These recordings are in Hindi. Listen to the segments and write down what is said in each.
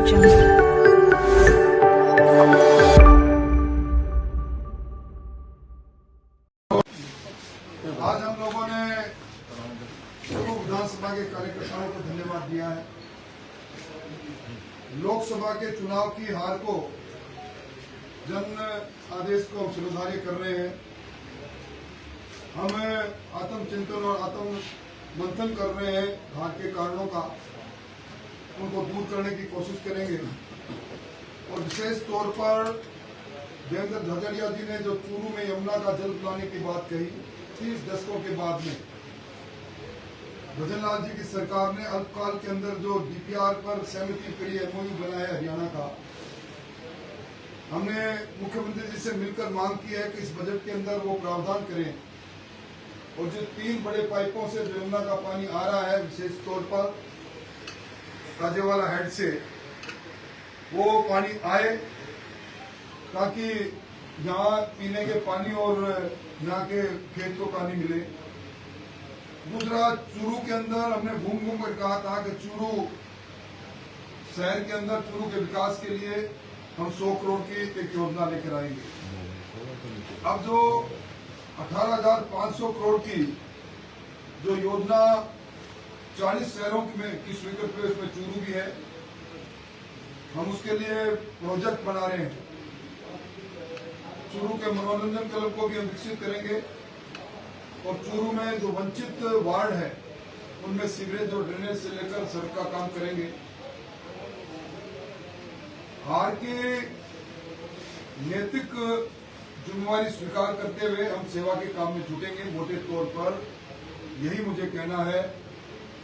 आज हम लोगों ने विधानसभा के कार्यकर्ताओं को धन्यवाद दिया है। लोकसभा के चुनाव की हार को जन आदेश को हम स्वीकार्य कर रहे हैं। हम आत्मचिंतन और आत्म मंथन कर रहे हैं। हार के कारणों का उनको दूर करने की कोशिश करेंगे और विशेष तौर पर देवेंद्र झाझड़िया जी ने जो चूरू में यमुना का जल पिलाने की बात कही 30 दशकों के बाद में भजन लाल जी की सरकार ने अल्पकाल के अंदर जो डीपीआर पर सहमति करी एमओयू बनाया हरियाणा का, हमने मुख्यमंत्री जी से मिलकर मांग की है कि इस बजट के अंदर वो प्रावधान करें और जो 3 बड़े पाइपों से जो यमुना का पानी आ रहा है विशेष तौर पर राजेवाला हेड से वो पानी आए ताकि यहाँ पीने के पानी और यहाँ के खेत को पानी मिले। दूसरा, चूरू के अंदर हमने घूम घूम कर कहा था कि चूरू शहर के अंदर चूरू के विकास के लिए हम 100 करोड़ की एक योजना लेकर आएंगे। अब जो 18,500 करोड़ की जो योजना 40 शहरों में की स्वीकृत हुई, उसमें चूरू भी है। हम उसके लिए प्रोजेक्ट बना रहे हैं। चूरू के मनोरंजन क्लब को भी हम विकसित करेंगे और चूरू में जो वंचित वार्ड है उनमें सीवरेज और ड्रेनेज से लेकर सड़क का काम करेंगे। हार की नैतिक जिम्मेवारी स्वीकार करते हुए हम सेवा के काम में जुटेंगे। मोटे तौर पर यही मुझे कहना है।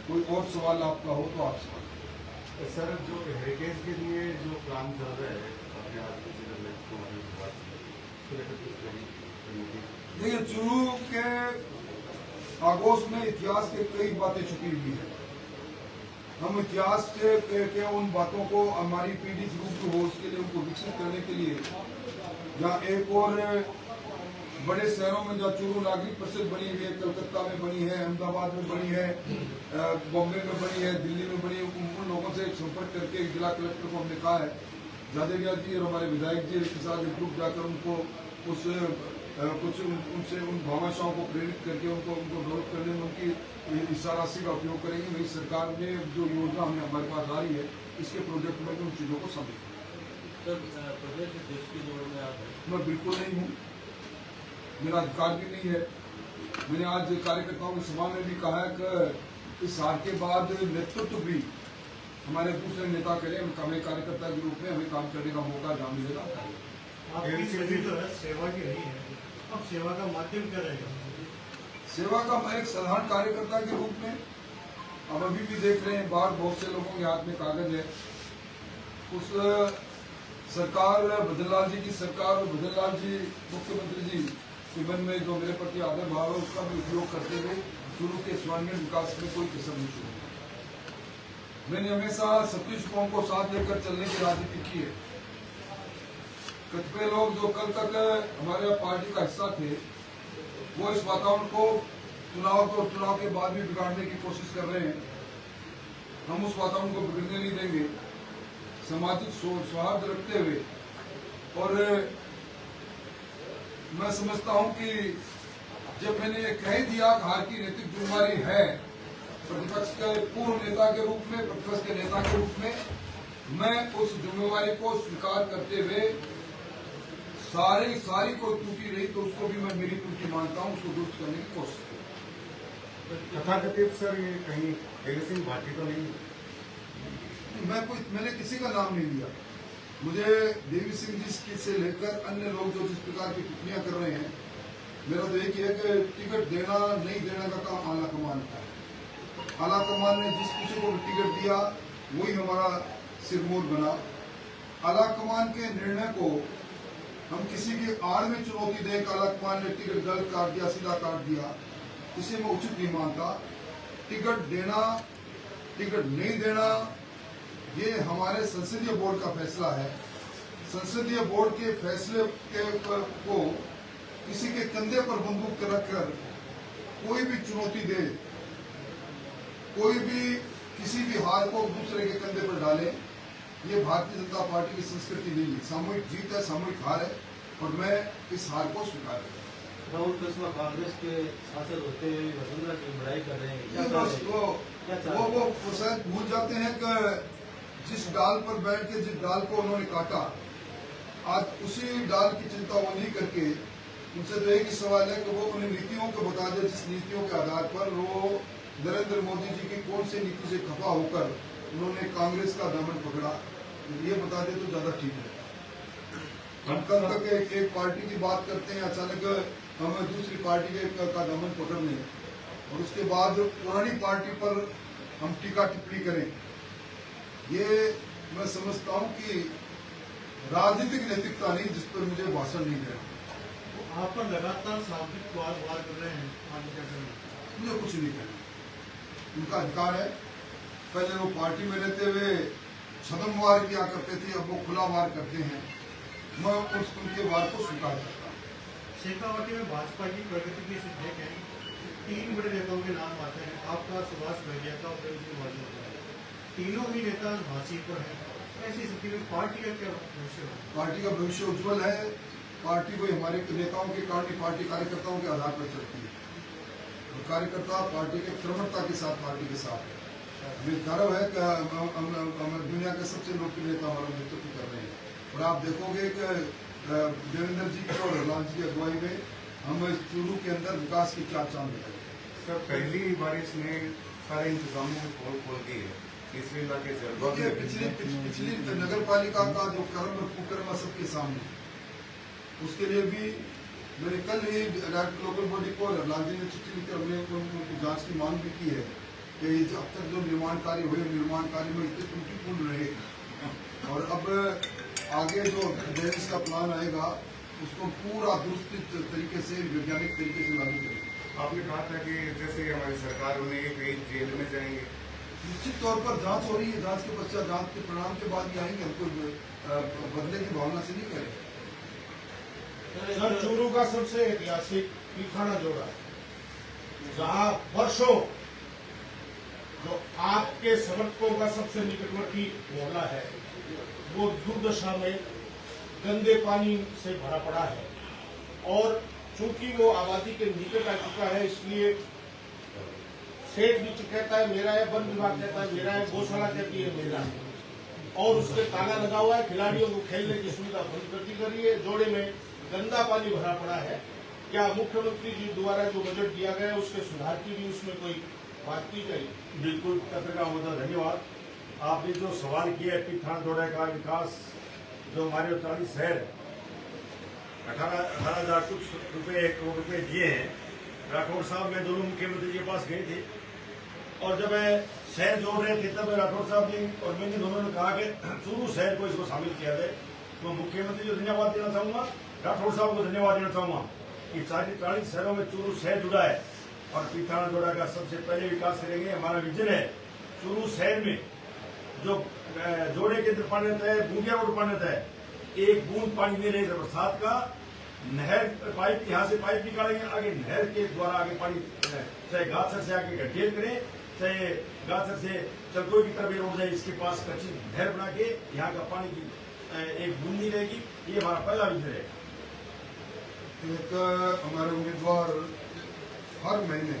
कोई और सवाल आपका हो तो आप सवाल। सर, जो हेरिटेज के लिए जो प्लान चल रहा है देखिए, चूरू के आगोश में इतिहास के कई बातें छुपी हुई है। हम इतिहास के उन बातों को हमारी पीढ़ी रूप हो उसके लिए उनको विकसित करने के लिए जहाँ एक और बड़े शहरों में जहाँ चूरू नागरिक परिषद बनी हुई है, कलकत्ता में बनी है, अहमदाबाद में बनी है, बॉम्बे में बनी है, दिल्ली में बनी है, उन लोगों से संपर्क करके जिला कलेक्टर को हमने कहा है झाझड़िया जी और हमारे विधायक जी के साथ ग्रुप जाकर उनको उनसे उन भामाशाओं को प्रेरित करके उनको डेवलप करने में उनकी हिस्सा राशि का उपयोग करेंगे। वही सरकार ने जो योजना हमें हमारे पास आ रही है इसके प्रोजेक्ट में उन चीजों को शामिल मैं बिल्कुल नहीं हूँ, मेरा अधिकार भी नहीं है। मैंने आज कार्यकर्ताओं की सभा में भी कहा है कि इस हार के बाद नेतृत्व भी हमारे दूसरे नेता करें। हमें कार्यकर्ता के रूप में हमें काम करने का मौका जहाँ मिलेगा। आपकी स्थिति तो है सेवा की रही है, अब सेवा का माध्यम क्या रहेगा? सेवा का मैं एक साधारण कार्यकर्ता के रूप में अब अभी भी देख रहे हैं बाहर बहुत से लोगों के हाथ में कागज है। उस सरकार भजन लाल जी की सरकार और भजन लाल जी मुख्यमंत्री जी के मन में जो मेरे प्रति आदर भाव है उसका भी उपयोग करते हुए चूरू के सर्वांगीण विकास में कोई कसर नहीं छोड़ी। मैंने हमेशा सतीश कौम को साथ लेकर चलने की राजनीति की है। कतिपय लोग जो कल तक हमारे पार्टी का हिस्सा थे वो इस वातावरण को चुनाव के बाद भी बिगाड़ने की कोशिश कर रहे हैं। हम उस वातावरण को बिगड़ने नहीं देंगे। सामाजिक सौहार्द रखते हुए और मैं समझता हूं कि जब मैंने ये कह दिया कि हार की नैतिक जिम्मेवारी है प्रतिपक्ष के पूर्व नेता के रूप में, प्रतिपक्ष के नेता के रूप में, मैं उस जिम्मेवारी को स्वीकार करते हुए सारी कोई त्रुटि रही तो उसको भी मैं मेरी त्रुटि मानता हूँ, उसको दुरुस्त करने की कोशिश करूँ। तथाकथित सर ये कहीं देवी सिंह भाटी तो नहीं? मैंने किसी का नाम नहीं लिया। मुझे देवी सिंह जी से लेकर अन्य लोग जो जिस प्रकार की टिप्पणियां कर रहे हैं, मेरा तो एक ही है कि टिकट देना नहीं देना का काम आला कमान का है। आला कमान ने जिस किसी को टिकट दिया वही हमारा सिरमौर बना। आला कमान के निर्णय को हम किसी की आड़ में चुनौती दें, आला कमान ने टिकट गलत काट दिया, सीधा काट दिया, इसे मैं उचित नहीं मानता। टिकट देना, टिकट नहीं देना ये हमारे संसदीय बोर्ड का फैसला है। संसदीय बोर्ड के फैसले को किसी के कंधे पर बंदूक रखकर कोई भी चुनौती दे, कोई भी किसी भी हार को दूसरे के कंधे पर डाले, ये भारतीय जनता पार्टी की संस्कृति नहीं है। सामूहिक जीत है, सामूहिक हार है और मैं इस हार को स्वीकार करता हूँ। राहुल कृष्णा कांग्रेस के सांसद होते हुए वसुंधरा की बड़ाई कर रहे हैं, वो शायद भूल जाते हैं कि जिस डाल पर बैठ के जिस डाल को उन्होंने काटा, आज उसी डाल की चिंता वो नहीं करके उनसे तो एक ही सवाल है कि वो उन नीतियों को बता दे जिस नीतियों के आधार पर वो नरेंद्र मोदी जी की कौन सी नीति से खफा होकर उन्होंने कांग्रेस का दामन पकड़ा, ये बता दे तो ज्यादा ठीक है। हम कल तक एक पार्टी की बात करते हैं, अचानक हम दूसरी पार्टी का दामन पकड़ लें और उसके बाद पुरानी पार्टी पर हम टीका टिप्पणी करें, ये मैं समझता हूं कि राजनीतिक नैतिकता नहीं, जिस पर मुझे भाषण नहीं देना। आप पर लगातार शाब्दिक वार कर रहे हैं, मुझे कुछ नहीं कहना, उनका अधिकार है। पहले वो पार्टी में रहते हुए छदम वार किया करते थे, अब वो खुला वार करते हैं। मैं उनके वार को स्वीकार करता हूँ। शेखावाटी में भाजपा की प्रगति की सिद्धि है, 3 बड़े नेताओं के नाम आते हैं, आपका, सुभाष बलिया का और तीनों ही नेता फांसी पर हैं। ऐसी स्थिति में पार्टी का क्या भविष्य है? पार्टी का भविष्य उज्जवल है। पार्टी को हमारे नेताओं के कारण पार्टी कार्यकर्ताओं के आधार पर चलती है और कार्यकर्ता पार्टी के प्रमुखता के साथ पार्टी के साथ है। हमें गर्व है कि हम दुनिया के सबसे लोकप्रिय नेता हमारा नेतृत्व कर रहे हैं और आप देखोगे कि देवेंद्र जी की और लाल जी की अगुवाई में हम चूरू के अंदर विकास की चार चांद लगाए। सर, पहली बारिश ने सारे इंतजामों को खोल दिए, तीसरे इलाके से पिछली नगर पालिका का जो कर्म कुकर्म सबके सामने, उसके लिए भी मैंने कल ही लोकल बॉडी को लाल जी ने चिट्ठी लिखकर हमने उनकी जांच की मांग भी की है कि अब तक जो निर्माण कार्य हुए, निर्माण कार्य में इतने त्रुटिपूर्ण रहे और अब आगे जो ड्रेनेज का प्लान आएगा उसको पूरा दुरुस्त तरीके से, वैज्ञानिक तरीके से लागू करेंगे। आपने कहा था कि जैसे हमारी सरकार होने के कई जेल में जाएंगे, निश्चित तौर पर जांच हो रही है, जांच के पश्चात जांच के परिणाम के बाद ही आएंगे, हमको बदले की भावना से नहीं करें। सर, चूरू का सबसे ऐतिहासिक पीखाना जोड़ा है, जहां वर्षों जो आपके समर्थकों का सबसे निकटवर्ती मोहल्ला है वो दुर्दशा में गंदे पानी से भरा पड़ा है और चूंकि वो आबादी के निकट आ चुका है, इसलिए सेठ भी कहता है मेरा है, वन विभाग कहता है मेरा है, गौशाला कहती है मेरा है और उसके ताला लगा हुआ है। खिलाड़ियों को खेलने की सुविधा बंद करती कर रही है, जोड़े में गंदा पानी भरा पड़ा है। क्या मुख्यमंत्री जी द्वारा जो बजट दिया गया है उसके सुधार की भी उसमें कोई बात की जाएगी? बिल्कुल, पत्रकार महोदय धन्यवाद। आपने जो सवाल किया है पीथान जोड़े का विकास, जो हमारे 40 शहर 18,000 कुछ रुपए करोड़ रुपए दिए हैं, राठौर साहब मैं दोनों मुख्यमंत्री के पास गए थे और जब शहर जोड़ रहे थे तब राठौर साहब ने और मैंने दोनों ने कहा कि चूरू शहर को इसको शामिल किया जाए। तो मुख्यमंत्री को धन्यवाद देना चाहूंगा, राठौर साहब को धन्यवाद देना चाहूंगा कि 40 शहरों में चूरू शहर जुड़ा है और पीथाना जोड़ा का सबसे पहले विकास करेंगे। हमारा विजन है चूरू शहर में जो जोड़े के अंदर पानी रहता है, बूंदिया रोड पानी रहता है, एक बूंद पानी नहीं रहेगा बरसात का, नहर पाइप यहाँ से पाइप निकालेंगे, आगे नहर के द्वारा आगे पानी चाहे गाछर से आगे ढेर करें, चाहे गाछर से चलकोई की तरफ रोड जाए, इसके पास कच्ची नहर बना के यहाँ का पानी की एक बूंद नहीं रहेगी। ये हमारा पहला विजन है। एक हमारे उम्मीदवार हर महीने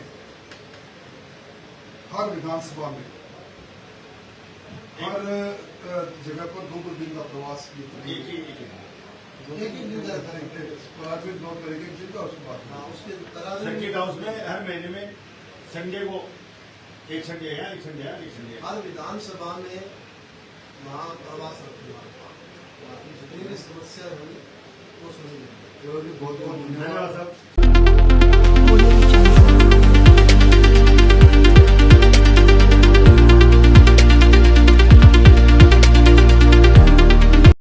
हर विधानसभा में हर जगह पर 2-2 दिन का प्रवास एक ही दिन का करेंगे, प्राइवेट नोट करेंगे दिन का, उसके बाद सर्किट हाउस में हर महीने में संडे को एक संडे है, एक संडे है, एक संडे है। हर विधानसभा में वहाँ प्रवास रखेगा, जितनी भी समस्या हुई वो सुनी। बहुत बहुत धन्यवाद साहब।